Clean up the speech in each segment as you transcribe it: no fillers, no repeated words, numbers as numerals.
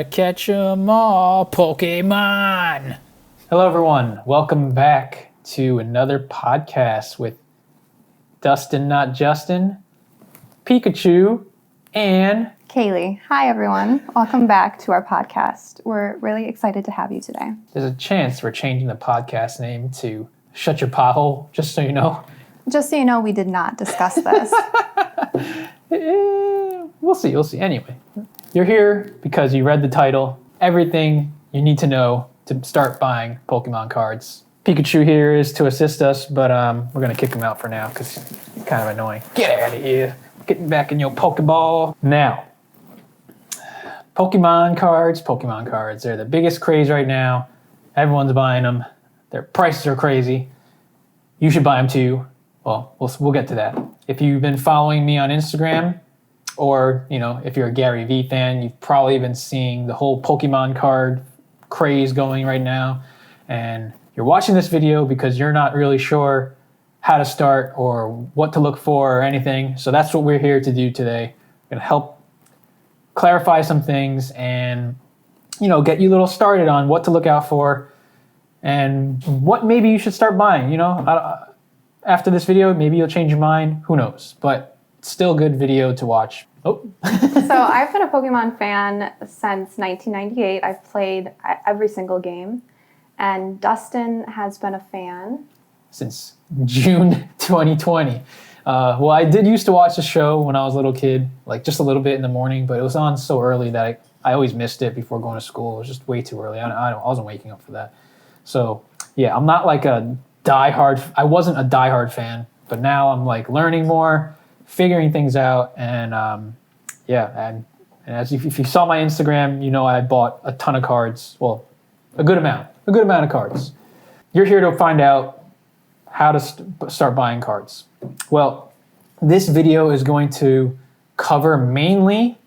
Catch 'em all, Pokemon! Hello everyone, welcome back to another podcast with Dustin, not Justin, Pikachu, and Kaylee. Hi everyone, welcome back to our podcast. We're really excited to have you today. there's a chance we're changing the podcast name to Shut Your Pothole, just so you know. Just so you know, we did not discuss this. We'll see. Anyway, you're here because you read the title, everything you need to know to start buying Pokemon cards. Pikachu here is to assist us, but we're going to kick him out for now because he's kind of annoying. Get out of here. Get back in your Pokeball. Now, Pokemon cards. They're the biggest craze right now. Everyone's buying them. Their prices are crazy. You should buy them too. Well, we'll get to that. If you've been following me on Instagram, or if you're a Gary Vee fan, you've probably been seeing the whole Pokemon card craze going right now. And you're watching this video because you're not really sure how to start or what to look for or anything. So that's what we're here to do today. We're going to help clarify some things and get you a little started on what to look out for and what maybe you should start buying. After this video, maybe you'll change your mind. Who knows? But it's still a good video to watch. Oh. So I've been a Pokemon fan since 1998. I've played every single game. And Dustin has been a fan Since June 2020. Well, I did used to watch the show when I was a little kid, like just a little bit in the morning, but it was on so early that I always missed it before going to school. It was just way too early. I wasn't waking up for that. So yeah, I'm not like I wasn't a diehard fan, but now I'm like learning more, figuring things out, and and as if you saw my Instagram, I bought a ton of cards. Well, a good amount of cards. You're here to find out how to start buying cards. Well, this video is going to cover mainly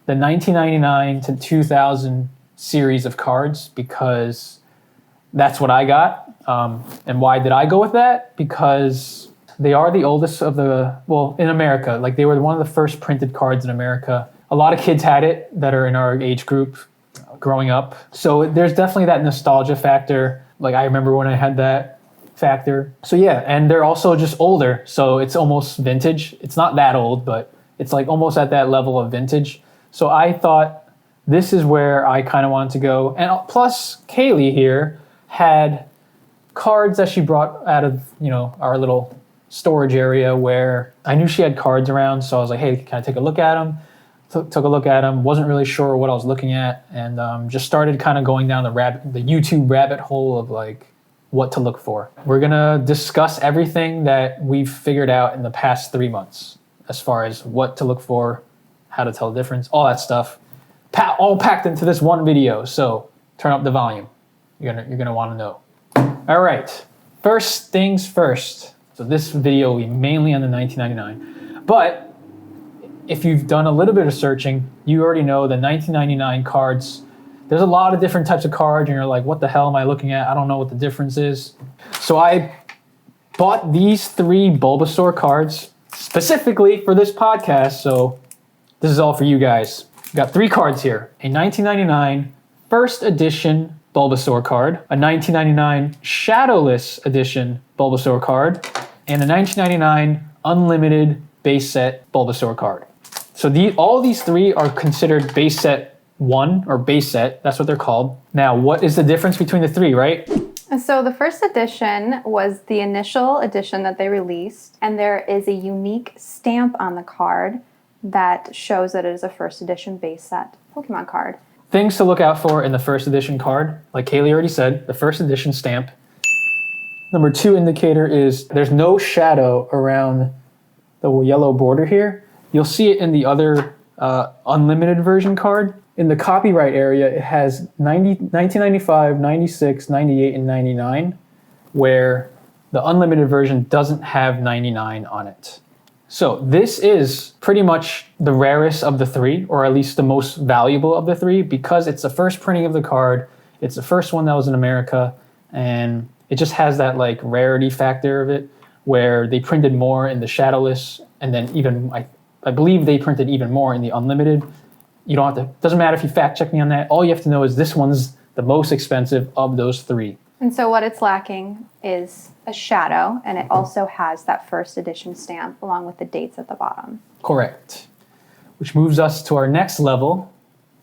the 1999 to 2000 series of cards because that's what I got. And why did I go with that? Because they are the oldest in America. Like they were one of the first printed cards in America. A lot of kids had it that are in our age group growing up. So there's definitely that nostalgia factor. Like I remember when I had that factor. So yeah, and they're also just older. So it's almost vintage. It's not that old, but it's like almost at that level of vintage. So I thought this is where I kind of wanted to go. And plus Kaylee here had cards that she brought out of, our little storage area where I knew she had cards around. So I was like, hey, can I take a look at them? Took a look at them, wasn't really sure what I was looking at, and just started kind of going down the YouTube rabbit hole of like what to look for. We're gonna discuss everything that we've figured out in the past 3 months as far as what to look for, how to tell the difference, all that stuff, all packed into this one video. So turn up the volume. You're gonna want to know. All right, first things first. So this video will be mainly on the 1999, but if you've done a little bit of searching, you already know the 1999 cards. There's a lot of different types of cards, and you're like, what the hell am I looking at? I don't know what the difference is. So I bought these 3 Bulbasaur cards specifically for this podcast, so this is all for you guys. We've got 3 cards here. A 1999 first edition Bulbasaur card, a 1999 Shadowless edition Bulbasaur card, and a 1999 unlimited base set Bulbasaur card. So all these 3 are considered base set 1 or base set. That's what they're called. Now, what is the difference between the 3, right? So the first edition was the initial edition that they released, and there is a unique stamp on the card that shows that it is a first edition base set Pokemon card. Things to look out for in the first edition card, like Kaylee already said, the first edition stamp. Number 2 indicator is there's no shadow around the yellow border here. You'll see it in the other unlimited version card. In the copyright area, it has 1995, 96, 98, and 99, where the unlimited version doesn't have 99 on it. So this is pretty much the rarest of the 3, or at least the most valuable of the 3, because it's the first printing of the card. It's the first one that was in America, and it just has that like rarity factor of it, where they printed more in the Shadowless, and then even I believe they printed even more in the Unlimited, You don't have to, doesn't matter if you fact check me on that. All you have to know is this one's the most expensive of those three. And so what it's lacking is a shadow, and it also has that first edition stamp along with the dates at the bottom. Correct. Which moves us to our next level,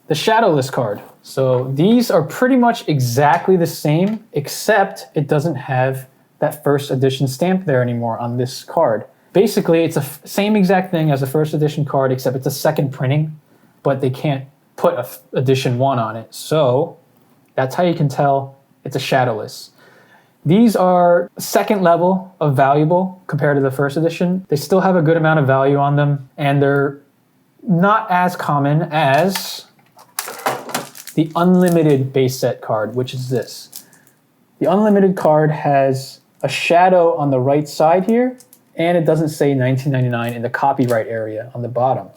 the shadowless card. So these are pretty much exactly the same, except it doesn't have that first edition stamp there anymore on this card. Basically, it's the same exact thing as a first edition card, except it's a second printing, but they can't put edition 1 on it. So that's how you can tell it's a shadowless. These are second level of valuable compared to the first edition. They still have a good amount of value on them, and they're not as common as the unlimited base set card, which is this. The unlimited card has a shadow on the right side here, and it doesn't say 1999 in the copyright area on the bottom.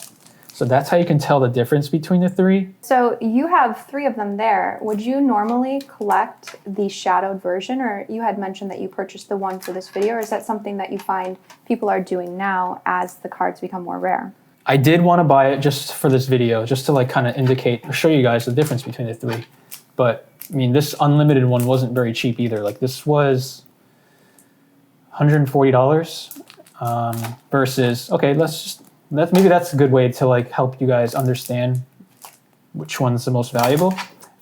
So that's how you can tell the difference between the three. So you have 3 of them there. Would you normally collect the shadowed version, or you had mentioned that you purchased the one for this video, or is that something that you find people are doing now as the cards become more rare? I did want to buy it just for this video, just to like kind of indicate, or show you guys the difference between the three. But I mean, this unlimited one wasn't very cheap either. Like this was $140 versus, okay, maybe that's a good way to like help you guys understand which one's the most valuable.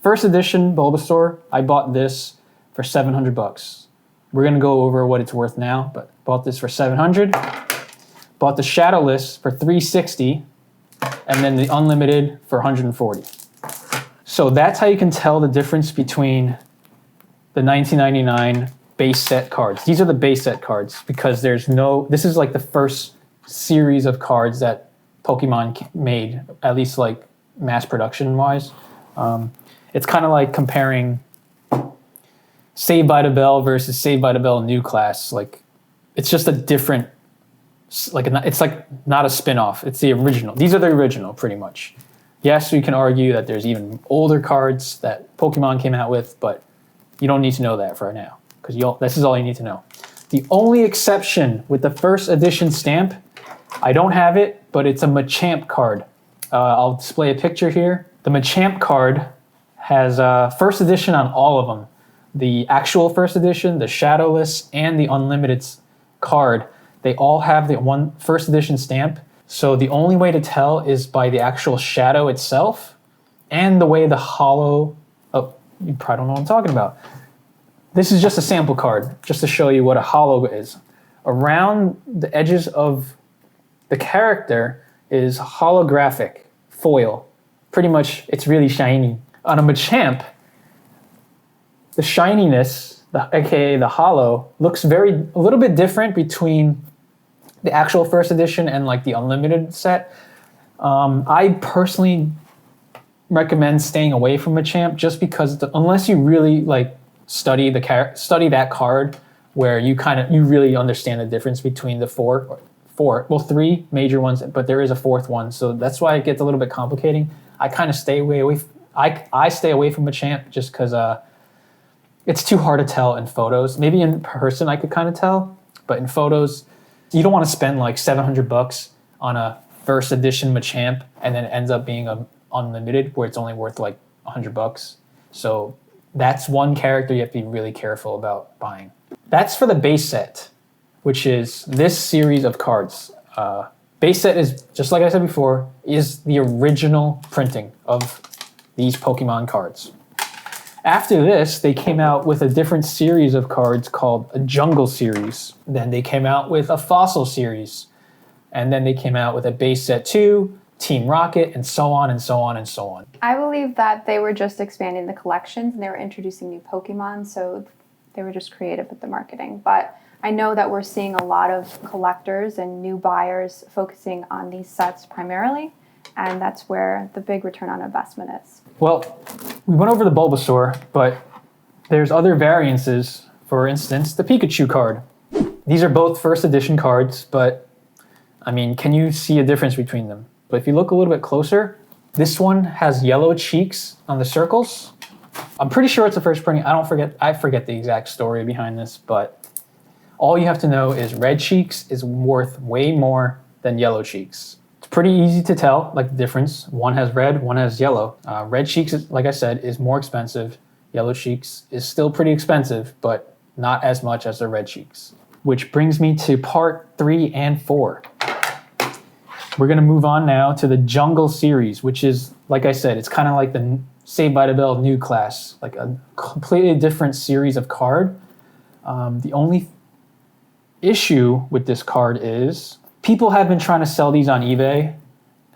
First edition Bulbasaur, I bought this for $700. We're gonna go over what it's worth now, but bought this for $700. Bought the Shadowless for $360, and then the Unlimited for $140. So that's how you can tell the difference between the 1999 base set cards. These are the base set cards because this is like the first series of cards that Pokemon made, at least like mass production wise. It's kind of like comparing Saved by the Bell versus Saved by the Bell New Class. Like it's just a different, it's like not a spin-off. It's the original. These are the original pretty much. Yes, we can argue that there's even older cards that Pokemon came out with, but you don't need to know that for right now because this is all you need to know. The only exception with the first edition stamp, I don't have it, but it's a Machamp card. I'll display a picture here. The Machamp card has first edition on all of them. The actual first edition, the Shadowless, and the Unlimited card, they all have the one first edition stamp. So the only way to tell is by the actual shadow itself and the way the hollow, oh, you probably don't know what I'm talking about. This is just a sample card, just to show you what a hollow is. Around the edges of the character is holographic foil. Pretty much, it's really shiny. On a Machamp, the shininess, aka the hollow, looks a little bit different between the actual first edition and like the unlimited set. I personally recommend staying away from Machamp just because unless you really like study that card where you really understand the difference between the three major ones, but there is a fourth one, so that's why it gets a little bit complicating. I kind of stay away. I stay away from Machamp just because it's too hard to tell in photos. Maybe in person I could kind of tell, but in photos, you don't want to spend like $700 on a first edition Machamp and then it ends up being a unlimited where it's only worth like $100. So that's one character you have to be really careful about buying. That's for the base set, which is this series of cards. Base set is, just like I said before, is the original printing of these Pokemon cards. After this, they came out with a different series of cards called a Jungle series. Then they came out with a Fossil series. And then they came out with a base set 2, Team Rocket, and so on and so on and so on. I believe that they were just expanding the collections and they were introducing new Pokemon, so they were just creative with the marketing. But I know that we're seeing a lot of collectors and new buyers focusing on these sets primarily, and that's where the big return on investment is. Well, we went over the Bulbasaur, but there's other variances. For instance, the Pikachu card. These are both first edition cards, but I mean, can you see a difference between them? But if you look a little bit closer, this one has yellow cheeks on the circles. I'm pretty sure it's the first printing. I forget the exact story behind this, but all you have to know is red cheeks is worth way more than yellow cheeks. It's pretty easy to tell, like the difference. One has red, one has yellow. Red Cheeks, like I said, is more expensive. Yellow Cheeks is still pretty expensive, but not as much as the Red Cheeks. Which brings me to part 3 and 4. We're going to move on now to the Jungle series, which is, like I said, it's kind of like the Saved by the Bell new class, like a completely different series of card. The only issue with this card is people have been trying to sell these on eBay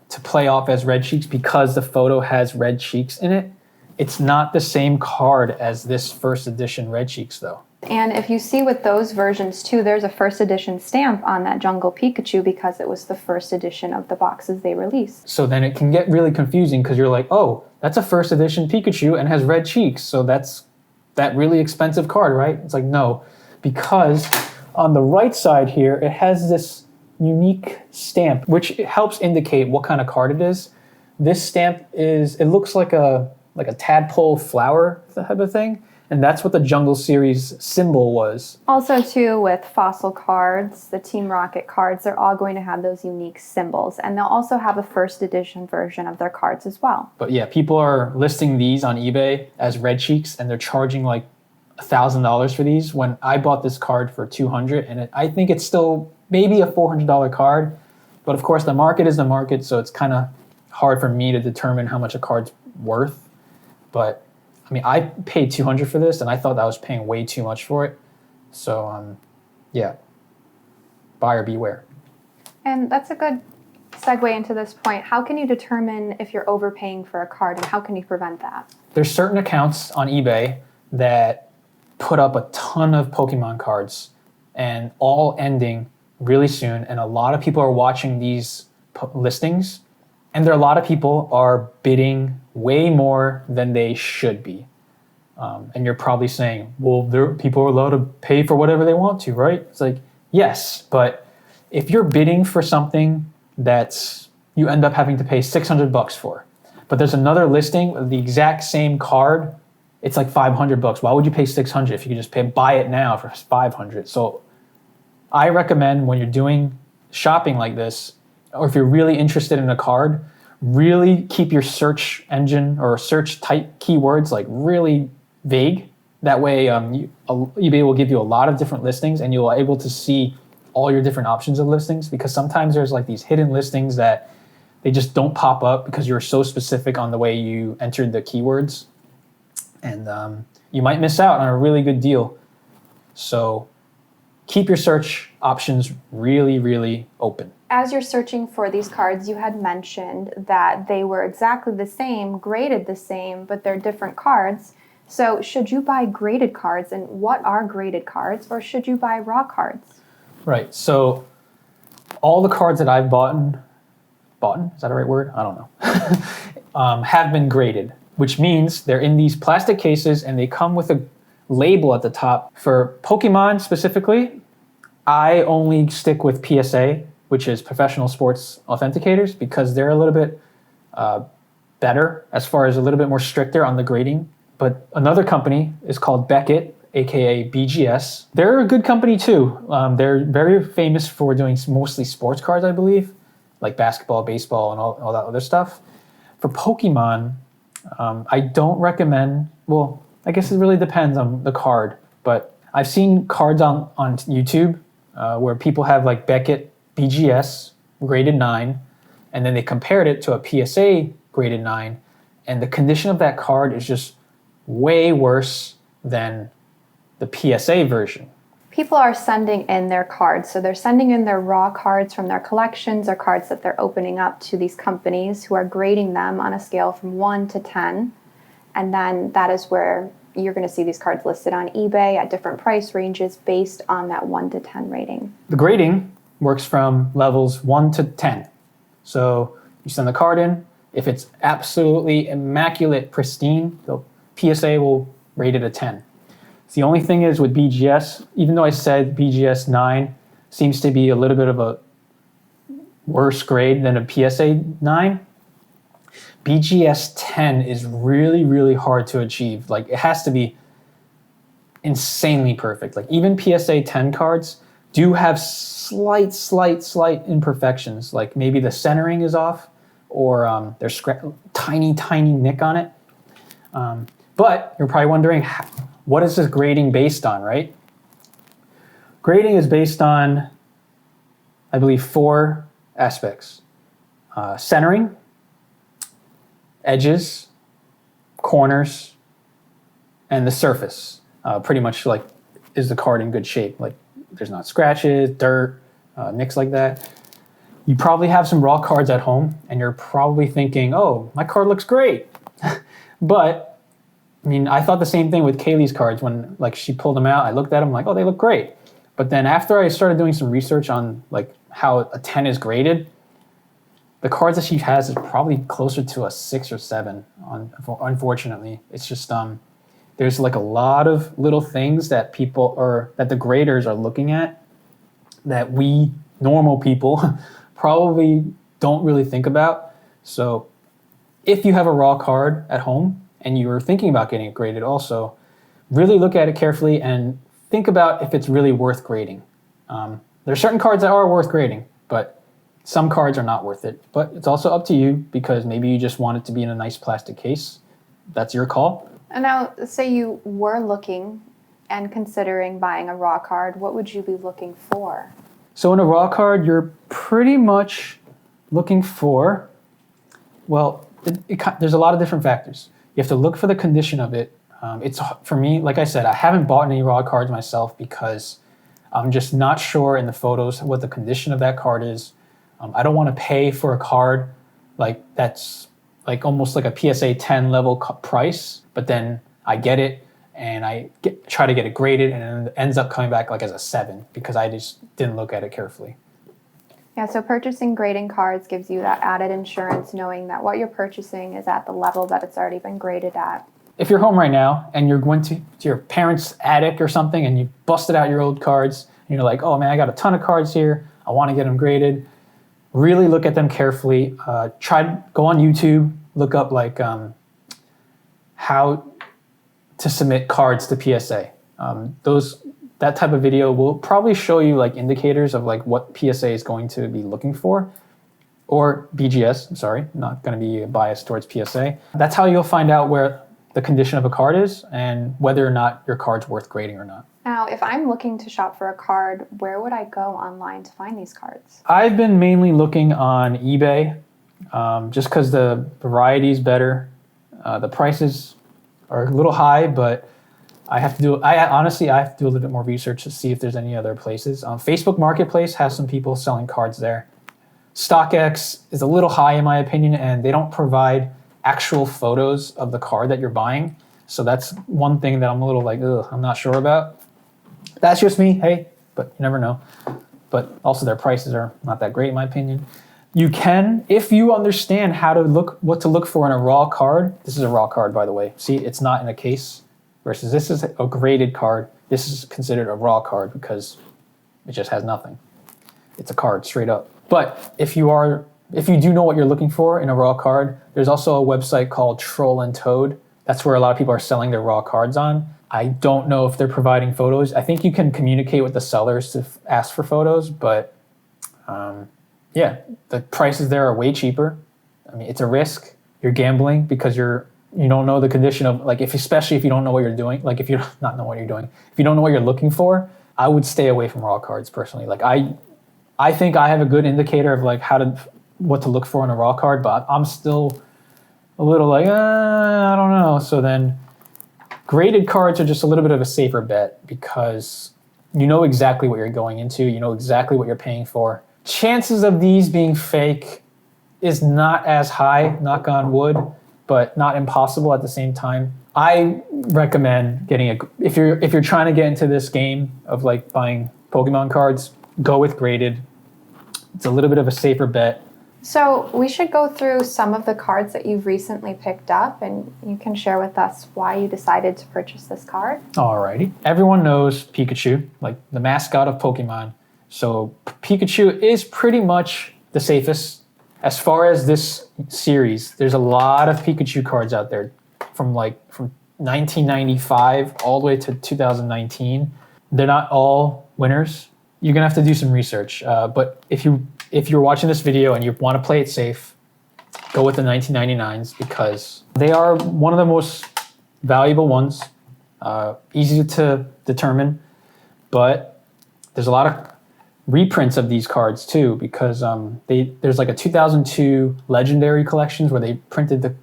to play off as Red Cheeks because the photo has Red Cheeks in it. It's not the same card as this first edition Red Cheeks, though. And if you see with those versions too, there's a first edition stamp on that Jungle Pikachu because it was the first edition of the boxes they released. So then it can get really confusing because you're like, oh, that's a first edition Pikachu and has red cheeks. So that's that really expensive card, right? It's like, no, because on the right side here, it has this unique stamp, which helps indicate what kind of card it is. This stamp it looks like a tadpole flower type of thing. And that's what the Jungle series symbol was. Also, too, with Fossil cards, the Team Rocket cards, they're all going to have those unique symbols. And they'll also have a first edition version of their cards as well. But yeah, people are listing these on eBay as Red Cheeks, and they're charging like $1,000 for these. When I bought this card for $200, and I think it's still maybe a $400 card. But of course, the market is the market, so it's kind of hard for me to determine how much a card's worth. But I mean, I paid $200 for this, and I thought I was paying way too much for it. So, yeah, buyer beware. And that's a good segue into this point. How can you determine if you're overpaying for a card, and how can you prevent that? There's certain accounts on eBay that put up a ton of Pokemon cards, and all ending really soon. And a lot of people are watching these listings, and a lot of people are bidding way more than they should be. And you're probably saying, well, people are allowed to pay for whatever they want to, right? It's like, yes, but if you're bidding for something that's you end up having to pay $600 for, but there's another listing of the exact same card, it's like $500. Why would you pay $600 if you could just buy it now for $500? So I recommend when you're doing shopping like this, or if you're really interested in a card, really keep your search engine or search type keywords like really vague. That way eBay will give you a lot of different listings, and you'll be able to see all your different options of listings, because sometimes there's like these hidden listings that they just don't pop up because you're so specific on the way you entered the keywords, and you might miss out on a really good deal. So keep your search options really, really open. As you're searching for these cards, you had mentioned that they were exactly the same, graded the same, but they're different cards. So should you buy graded cards, and what are graded cards, or should you buy raw cards? Right, so all the cards that I've bought, is that a right word? I don't know, have been graded, which means they're in these plastic cases and they come with a label at the top. For Pokemon specifically, I only stick with PSA, which is Professional Sports Authenticators, because they're a little bit better as far as a little bit more stricter on the grading. But another company is called Beckett, aka BGS. They're a good company too. They're very famous for doing mostly sports cards, I believe, like basketball, baseball, and all that other stuff. For Pokemon, I don't recommend, well, I guess it really depends on the card, but I've seen cards on YouTube where people have like Beckett BGS graded 9, and then they compared it to a PSA graded 9, and the condition of that card is just way worse than the PSA version. People are sending in their cards, so they're sending in their raw cards from their collections or cards that they're opening up to these companies who are grading them on a scale from 1 to 10, and then that is where you're going to see these cards listed on eBay at different price ranges based on that 1 to 10 rating. The grading works from levels 1 to 10. So you send the card in. If it's absolutely immaculate, pristine, the PSA will rate it a 10. The only thing is with BGS, even though I said BGS 9 seems to be a little bit of a worse grade than a PSA 9, BGS 10 is really, really hard to achieve. Like, it has to be insanely perfect. Like, even PSA 10 cards do have slight imperfections, like maybe the centering is off, or there's tiny nick on it. But you're probably wondering, what is this grading based on, right? Grading is based on, I believe, 4 aspects. Centering, edges, corners, and the surface. Pretty much like, is the card in good shape? Like, there's not scratches, dirt, nicks like that. You probably have some raw cards at home, and you're probably thinking, oh, my card looks great. But, I mean, I thought the same thing with Kaylee's cards when like she pulled them out. I looked at them like, oh, they look great. But then after I started doing some research on like how a 10 is graded, the cards that she has is probably closer to a 6 or 7, unfortunately. It's just, there's like a lot of little things that people, or that the graders are looking at that we normal people probably don't really think about. So if you have a raw card at home and you're thinking about getting it graded also, really look at it carefully and think about if it's really worth grading. There are certain cards that are worth grading, but some cards are not worth it. But it's also up to you, because maybe you just want it to be in a nice plastic case. That's your call. And now, say you were looking and considering buying a raw card, what would you be looking for? So in a raw card, you're pretty much looking for, well, there's a lot of different factors. You have to look for the condition of it. It's, for me, like I said, I haven't bought any raw cards myself because I'm just not sure in the photos what the condition of that card is. I don't want to pay for a card like that's like almost like a PSA 10 level price, but then I get it and I try to get it graded, and it ends up coming back like as a 7 because I just didn't look at it carefully. Yeah, so purchasing grading cards gives you that added insurance, knowing that what you're purchasing is at the level that it's already been graded at. If you're home right now and you're going to your parents' attic or something and you busted out your old cards and you're like, oh man, I got a ton of cards here, I want to get them graded, really look at them carefully. Go on YouTube, look up like how to submit cards to PSA. That type of video will probably show you like indicators of like what PSA is going to be looking for, or BGS, I'm sorry, not going to be biased towards PSA. That's how you'll find out where the condition of a card is and whether or not your card's worth grading or not. Now, if I'm looking to shop for a card, where would I go online to find these cards? I've been mainly looking on eBay, just because the variety is better. The prices are a little high, but I honestly have to do a little bit more research to see if there's any other places. Facebook Marketplace has some people selling cards there. StockX is a little high in my opinion, and they don't provide actual photos of the card that you're buying. So that's one thing that I'm a little like, I'm not sure about. That's just me, hey, but you never know. But also their prices are not that great in my opinion. You can, if you understand what to look for in a raw card. This is a raw card, by the way. See, it's not in a case, versus this is a graded card. This is considered a raw card because it just has nothing. It's a card straight up. But if you do know what you're looking for in a raw card, there's also a website called Troll and Toad. That's where a lot of people are selling their raw cards on. I don't know if they're providing photos. I think you can communicate with the sellers to ask for photos, but yeah, the prices there are way cheaper. I mean, it's a risk. You're gambling because you don't know the condition of, like, especially if you don't know what you're doing. Like, if you not know what you're doing, if you don't know what you're looking for, I would stay away from raw cards personally. Like, I think I have a good indicator of like what to look for in a raw card, but I'm still a little like, I don't know. So then graded cards are just a little bit of a safer bet because you know exactly what you're going into. You know exactly what you're paying for. Chances of these being fake is not as high, knock on wood, but not impossible at the same time. I recommend getting if you're trying to get into this game of like buying Pokemon cards, go with graded. It's a little bit of a safer bet. So we should go through some of the cards that you've recently picked up, and you can share with us why you decided to purchase this card. Alrighty. Everyone knows Pikachu, like the mascot of Pokemon. So Pikachu is pretty much the safest. As far as this series, there's a lot of Pikachu cards out there from 1995 all the way to 2019. They're not all winners. you're gonna have to do some research. But if you're watching this video and you want to play it safe, go with the 1999s because they are one of the most valuable ones. Easy to determine, but there's a lot of reprints of these cards too because there's like a 2002 Legendary collections where they printed the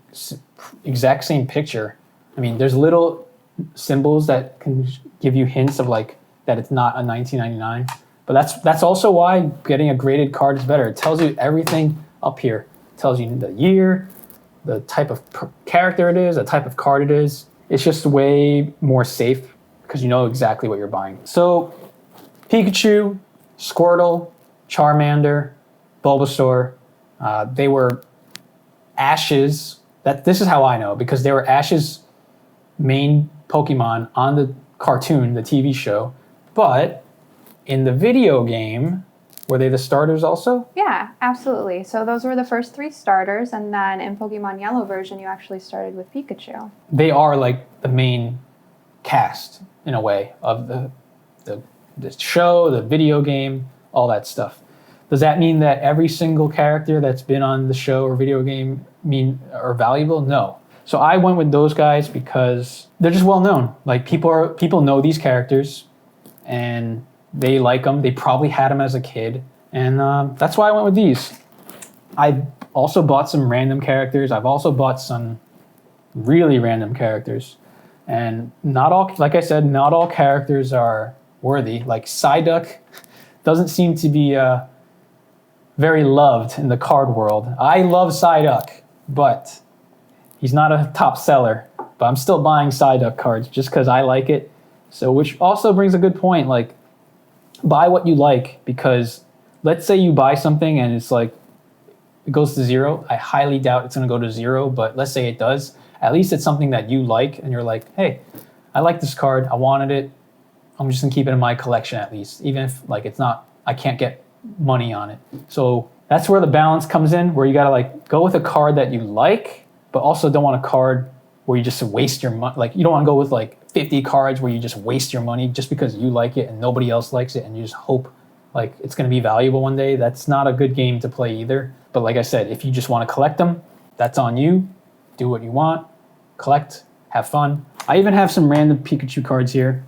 exact same picture. I mean, there's little symbols that can give you hints of like that it's not a 1999, but that's also why getting a graded card is better. It tells you everything up here. It tells you the year, the type of character it is, the type of card it is. It's just way more safe because you know exactly what you're buying. So Pikachu, Squirtle, Charmander, Bulbasaur, they were Ash's. This is how I know because they were Ash's main Pokemon on the cartoon, the TV show. But in the video game, were they the starters also? Yeah, absolutely. So those were the first 3 starters, and then in Pokemon Yellow version, you actually started with Pikachu. They are like the main cast in a way of the show, the video game, all that stuff. Does that mean that every single character that's been on the show or video game are valuable? No. So I went with those guys because they're just well known. Like people know these characters, and they like them. They probably had them as a kid, and that's why I went with these. I also bought some random characters. I've also bought some really random characters, and not all. Like I said, not all characters are worthy. Like Psyduck doesn't seem to be very loved in the card world. I love Psyduck, but he's not a top seller. But I'm still buying Psyduck cards just because I like it. So, which also brings a good point. Like, buy what you like, because let's say you buy something and it's like it goes to 0. I highly doubt it's going to go to 0, but let's say it does. At least it's something that you like, and you're like, hey, I like this card. I wanted it. I'm just going to keep it in my collection at least, even if like it's not, I can't get money on it. So that's where the balance comes in, where you got to like go with a card that you like, but also don't want a card where you just waste your money. Like, you don't want to go with like 50 cards where you just waste your money just because you like it and nobody else likes it, and you just hope like it's going to be valuable one day. That's not a good game to play either. But like I said, if you just want to collect them, that's on you. Do what you want, collect, have fun. I even have some random Pikachu cards here,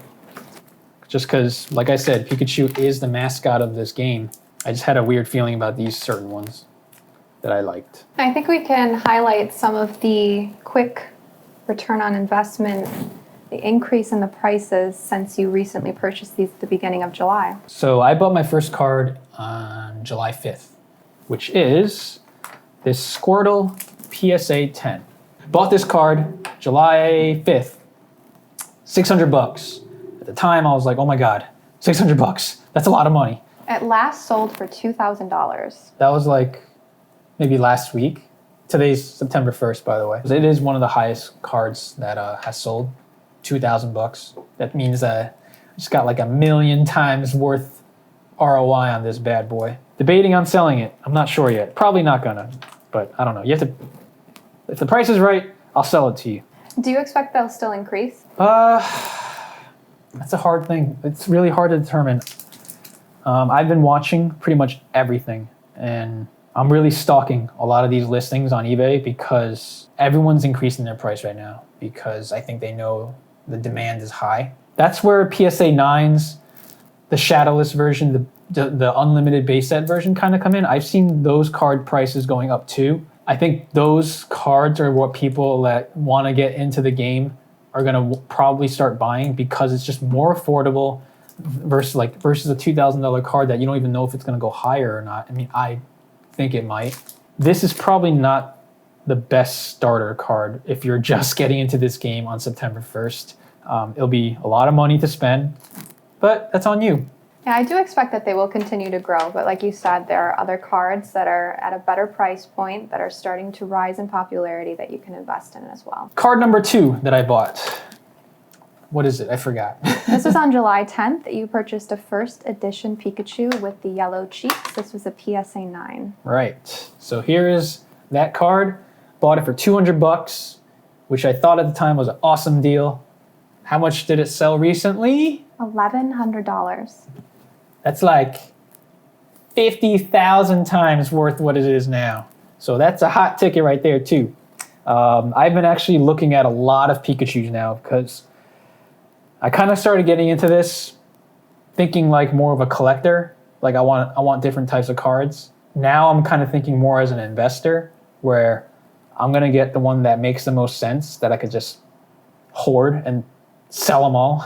just because, like I said, Pikachu is the mascot of this game. I just had a weird feeling about these certain ones that I liked. I think we can highlight some of the quick return on investment, the increase in the prices since you recently purchased these at the beginning of July. So I bought my first card on July 5th, which is this Squirtle PSA 10. Bought this card July 5th, $600. At the time, I was like, oh my God, $600. That's a lot of money. It last sold for $2,000. That was like maybe last week. Today's September 1st, by the way. It is one of the highest cards that has sold, $2,000. That means that I just got like 1 million times worth ROI on this bad boy. Debating on selling it. I'm not sure yet. Probably not gonna, but I don't know. You have to, if the price is right, I'll sell it to you. Do you expect they'll still increase? That's a hard thing. It's really hard to determine. I've been watching pretty much everything, and I'm really stalking a lot of these listings on eBay because everyone's increasing their price right now because I think they know the demand is high. That's where PSA 9s, the shadowless version, the unlimited base set version kind of come in. I've seen those card prices going up too. I think those cards are what people that want to get into the game are going to probably start buying because it's just more affordable versus a $2,000 card that you don't even know if it's going to go higher or not. I mean, I think it might. This is probably not the best starter card if you're just getting into this game on September 1st. It'll be a lot of money to spend, but that's on you. Yeah, I do expect that they will continue to grow, but like you said, there are other cards that are at a better price point that are starting to rise in popularity that you can invest in as well. Card number 2 that I bought. What is it? I forgot. This was on July 10th. You purchased a first edition Pikachu with the yellow cheeks. This was a PSA 9. Right. So here is that card. Bought it for $200, which I thought at the time was an awesome deal. How much did it sell recently? $1,100. That's like 50,000 times worth what it is now. So that's a hot ticket right there too. I've been actually looking at a lot of Pikachus now because I kind of started getting into this thinking like more of a collector. Like I want different types of cards. Now I'm kind of thinking more as an investor where I'm going to get the one that makes the most sense that I could just hoard and sell them all.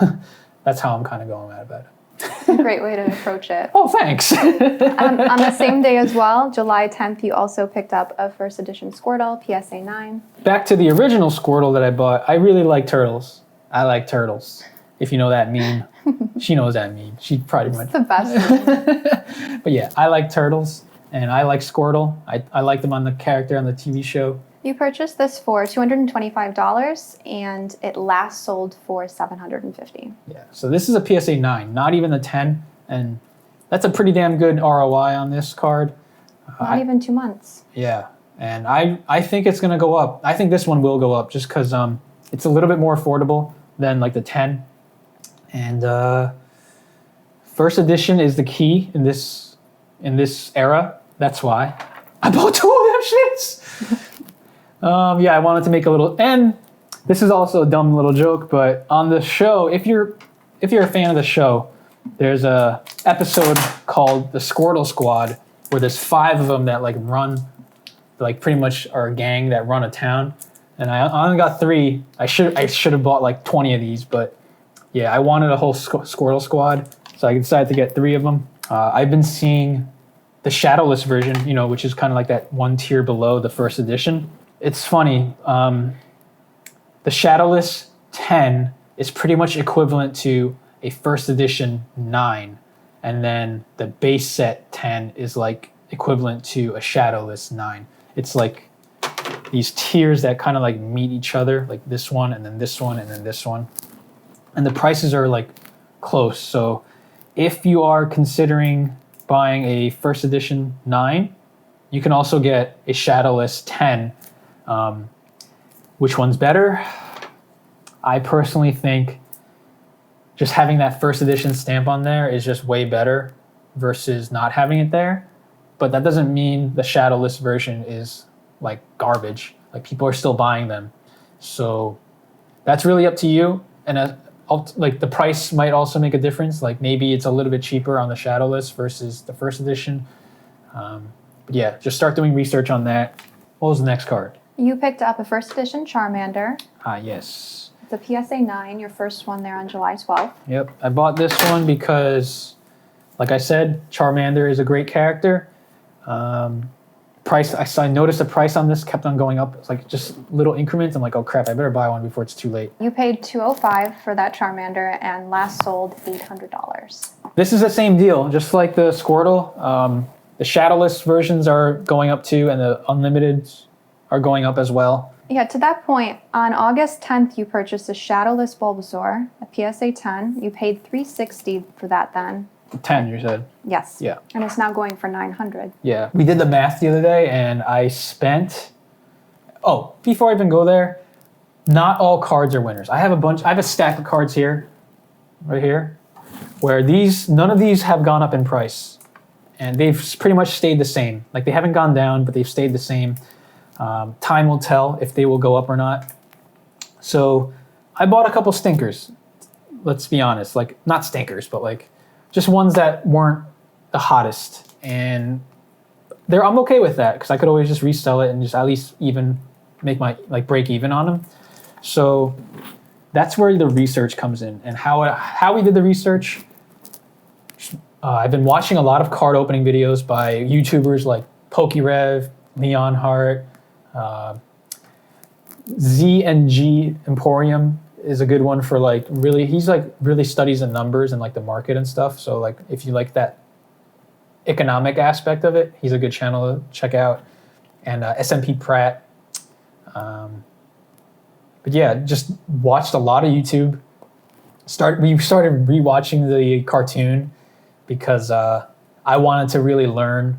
That's how I'm kind of going about it. A great way to approach it. Oh, thanks. On the same day as well, July 10th, you also picked up a first edition Squirtle, PSA 9. Back to the original Squirtle that I bought, I really like turtles. I like turtles. If you know that meme, she knows that meme. She probably It's the best. But yeah, I like turtles and I like Squirtle. I like them on the character on the TV show. You purchased this for $225 and it last sold for $750. Yeah, so this is a PSA 9, not even a 10. And that's a pretty damn good ROI on this card. Not even 2 months. Yeah, and I think it's going to go up. I think this one will go up just because it's a little bit more affordable than like the 10. And first edition is the key in this era. That's why I bought 2 of them shits. Yeah, I wanted to make a little, and this is also a dumb little joke, but on the show, if you're a fan of the show, there's a episode called the Squirtle Squad where there's 5 of them that like run, like pretty much are a gang that run a town. And I only got 3. I should have bought like 20 of these, but yeah, I wanted a whole Squirtle Squad, so I decided to get 3 of them. I've been seeing the Shadowless version, which is kind of like that one tier below the first edition. It's funny. The Shadowless 10 is pretty much equivalent to a first edition 9. And then the base set 10 is like equivalent to a Shadowless 9. It's like these tiers that kind of like meet each other, like this one and then this one and then this one. And the prices are like close. So if you are considering buying a first edition 9, you can also get a Shadowless 10. Which one's better? I personally think just having that first edition stamp on there is just way better versus not having it there. But that doesn't mean the Shadowless version is like garbage. Like people are still buying them. So that's really up to you. And like the price might also make a difference. Like maybe it's a little bit cheaper on the Shadowless versus the first edition. But yeah, just start doing research on that. What was the next card? You picked up a first edition Charmander. Yes. It's a PSA 9, your first one there on July 12th. Yep. I bought this one because, like I said, Charmander is a great character. Price. I noticed the price on this kept on going up. It's like just little increments. I'm like, oh crap, I better buy one before it's too late. You paid $205 for that Charmander and last sold $800. This is the same deal, just like the Squirtle. The Shadowless versions are going up too, and the Unlimited are going up as well. Yeah, to that point, on August 10th, you purchased a Shadowless Bulbasaur, a PSA 10. You paid $360 for that then. 10, you said? Yes. Yeah. And it's now going for $900. Yeah. We did the math the other day, and I spent... Oh, before I even go there, not all cards are winners. I have a stack of cards here, right here, where none of these have gone up in price. And they've pretty much stayed the same. Like, they haven't gone down, but they've stayed the same. Time will tell if they will go up or not. So I bought a couple stinkers. Let's be honest, like not stinkers, but like just ones that weren't the hottest. And I'm okay with that because I could always just resell it and just at least even make my break even on them. So that's where the research comes in and how we did the research. I've been watching a lot of card opening videos by YouTubers like PokeRev, Leon Hart, Z&G Emporium is a good one for he's really studies the numbers and like the market and stuff. So like if you like that economic aspect of it, he's a good channel to check out. And SMP Pratt. But yeah, just watched a lot of YouTube. We started rewatching the cartoon because I wanted to really learn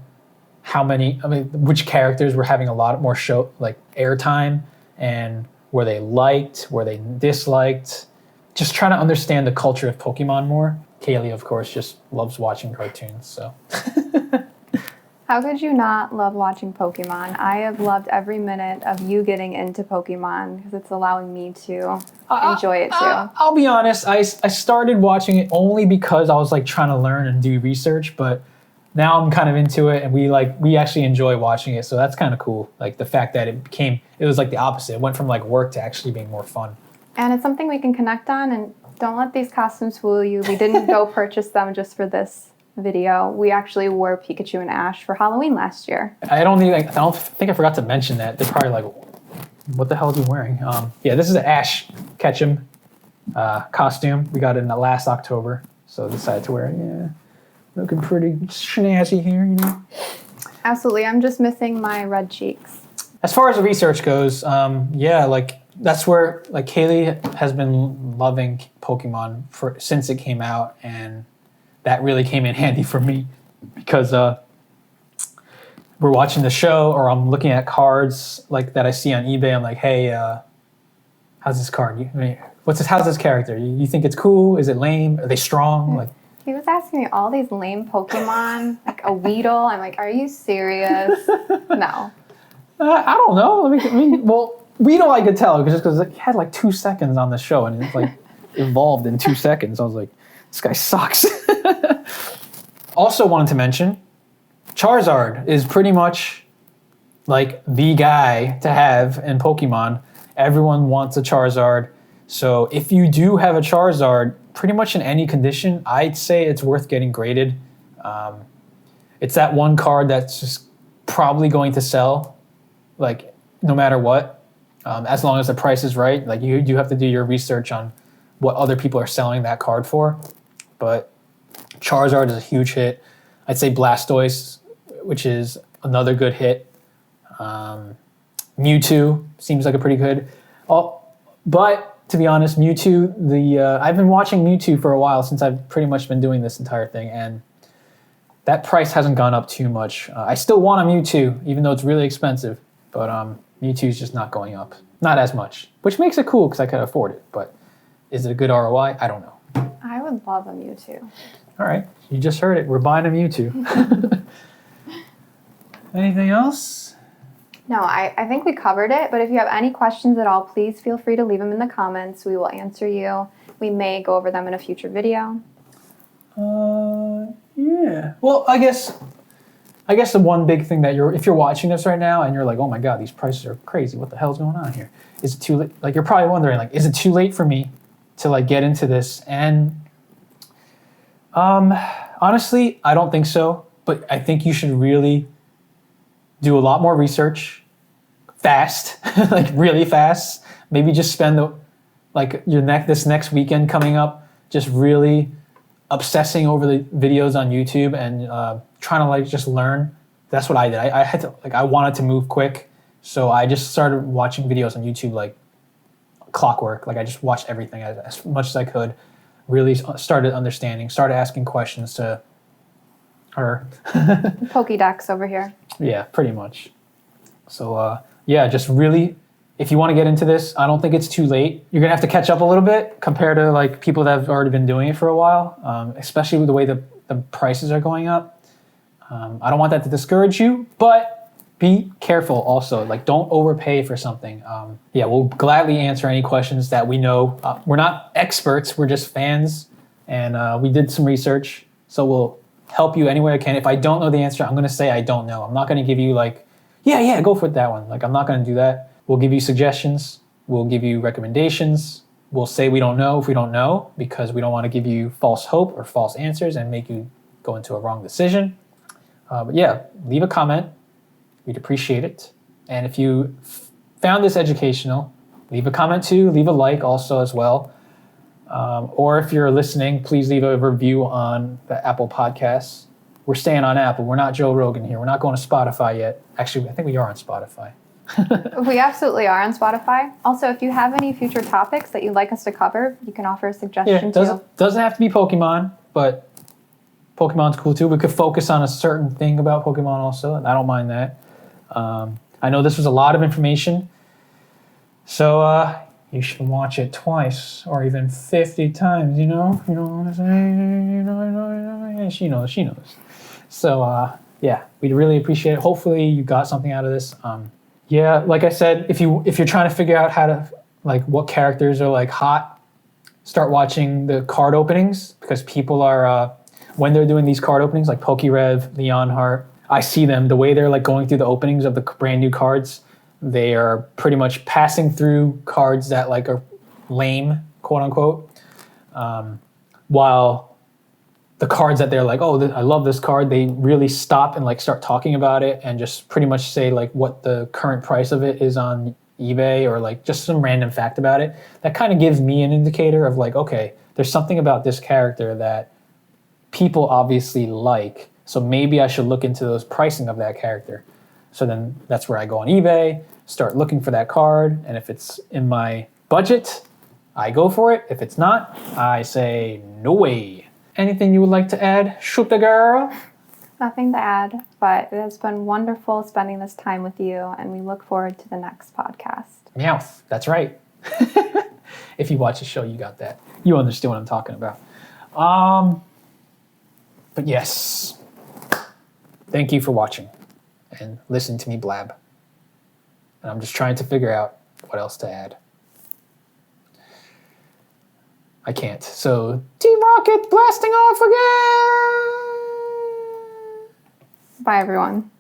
which characters were having a lot more airtime and were they liked, were they disliked. Just trying to understand the culture of Pokemon more. Kaylee, of course, just loves watching cartoons. So How could you not love watching Pokemon? I have loved every minute of you getting into Pokemon because it's allowing me to enjoy it too. I'll be honest. I started watching it only because I was like trying to learn and do research, but now I'm kind of into it, and we actually enjoy watching it. So that's kind of cool. Like the fact that it was like the opposite. It went from like work to actually being more fun. And it's something we can connect on, and don't let these costumes fool you. We didn't go purchase them just for this video. We actually wore Pikachu and Ash for Halloween last year. I don't think I forgot to mention that. They're probably like, what the hell is he wearing? Yeah, this is an Ash Ketchum costume. We got it in the last October, so decided to wear it. Yeah, looking pretty snazzy here, you know. Absolutely. I'm just missing my red cheeks. As far as the research goes, yeah, like that's where like Kaylee has been loving Pokemon since it came out, and that really came in handy for me because we're watching the show, or I'm looking at cards like that I see on eBay. I'm like, hey, how's this card? How's this character? You think it's cool? Is it lame? Are they strong? Like, he was asking me all these lame Pokemon, like a Weedle. I'm like, are you serious? No. I don't know. Well, Weedle I could tell because it had like 2 seconds on the show, and it like evolved in 2 seconds. I was like, this guy sucks. Also wanted to mention, Charizard is pretty much like the guy to have in Pokemon. Everyone wants a Charizard. So if you do have a Charizard, pretty much in any condition, I'd say it's worth getting graded. It's that one card that's just probably going to sell, like no matter what, as long as the price is right. Like you do have to do your research on what other people are selling that card for. But Charizard is a huge hit. I'd say Blastoise, which is another good hit. Mewtwo seems like a pretty good. But to be honest, Mewtwo, I've been watching Mewtwo for a while since I've pretty much been doing this entire thing, and that price hasn't gone up too much. I still want a Mewtwo, even though it's really expensive, but Mewtwo's just not going up. Not as much, which makes it cool because I could afford it, but is it a good ROI? I don't know. I would love a Mewtwo. All right, you just heard it. We're buying a Mewtwo. Anything else? No, I think we covered it, but if you have any questions at all, please feel free to leave them in the comments. We will answer you. We may go over them in a future video. Yeah. Well, I guess the one big thing that if you're watching this right now and you're like, oh my God, these prices are crazy. What the hell's going on here? Is it too late? Like you're probably wondering, like, is it too late for me to like get into this? And honestly, I don't think so. But I think you should really do a lot more research, fast, like really fast. Maybe just spend this next weekend coming up, just really obsessing over the videos on YouTube and trying to like just learn. That's what I did. I had to I wanted to move quick, so I just started watching videos on YouTube like clockwork. Like I just watched everything as much as I could. Really started understanding. Started asking questions to her. Pokédex over here. Yeah, pretty much. So yeah, just really, if you want to get into this, I don't think it's too late. You're gonna have to catch up a little bit compared to like people that have already been doing it for a while, especially with the way the prices are going up. I don't want that to discourage you, but be careful also. Like don't overpay for something. Yeah, we'll gladly answer any questions that we know. We're not experts, we're just fans, and we did some research, so we'll help you any way I can. If I don't know the answer, I'm gonna say I don't know. I'm not gonna give you like, yeah, go for that one. Like I'm not gonna do that. We'll give you suggestions. We'll give you recommendations. We'll say we don't know if we don't know because we don't want to give you false hope or false answers and make you go into a wrong decision. But yeah, leave a comment. We'd appreciate it. And if you found this educational, leave a comment too. Leave a like also as well. Or if you're listening, please leave a review on the Apple Podcasts. We're staying on Apple. We're not Joe Rogan here. We're not going to Spotify yet. Actually, I think we are on Spotify. We absolutely are on Spotify. Also, if you have any future topics that you'd like us to cover, you can offer a suggestion too. Doesn't have to be Pokemon, but Pokemon's cool too. We could focus on a certain thing about Pokemon also, and I don't mind that. I know this was a lot of information. So you should watch it twice or even 50 times, you know? You know what I'm saying? Yeah, she knows. So, yeah, we'd really appreciate it. Hopefully you got something out of this. Yeah, like I said, if you're trying to figure out how to, like, what characters are, like, hot, start watching the card openings, because people are, when they're doing these card openings, like Pokerev, Leonhart, I see them, the way they're, like, going through the openings of the brand new cards, they are pretty much passing through cards that, like, are lame, quote unquote, while the cards that they're like, oh, I love this card, they really stop and, like, start talking about it and just pretty much say, like, what the current price of it is on eBay, or, like, just some random fact about it. That kind of gives me an indicator of, like, okay, there's something about this character that people obviously like, so maybe I should look into those pricing of that character. So then that's where I go on eBay, start looking for that card, and if it's in my budget, I go for it. If it's not, I say no way. Anything you would like to add, Shoota girl? Nothing to add, but it has been wonderful spending this time with you, and we look forward to the next podcast. Meowth, that's right. If you watch the show, you got that. You understand what I'm talking about. But yes, thank you for watching and listening to me blab. And I'm just trying to figure out what else to add. I can't. So, Team Rocket blasting off again! Bye, everyone.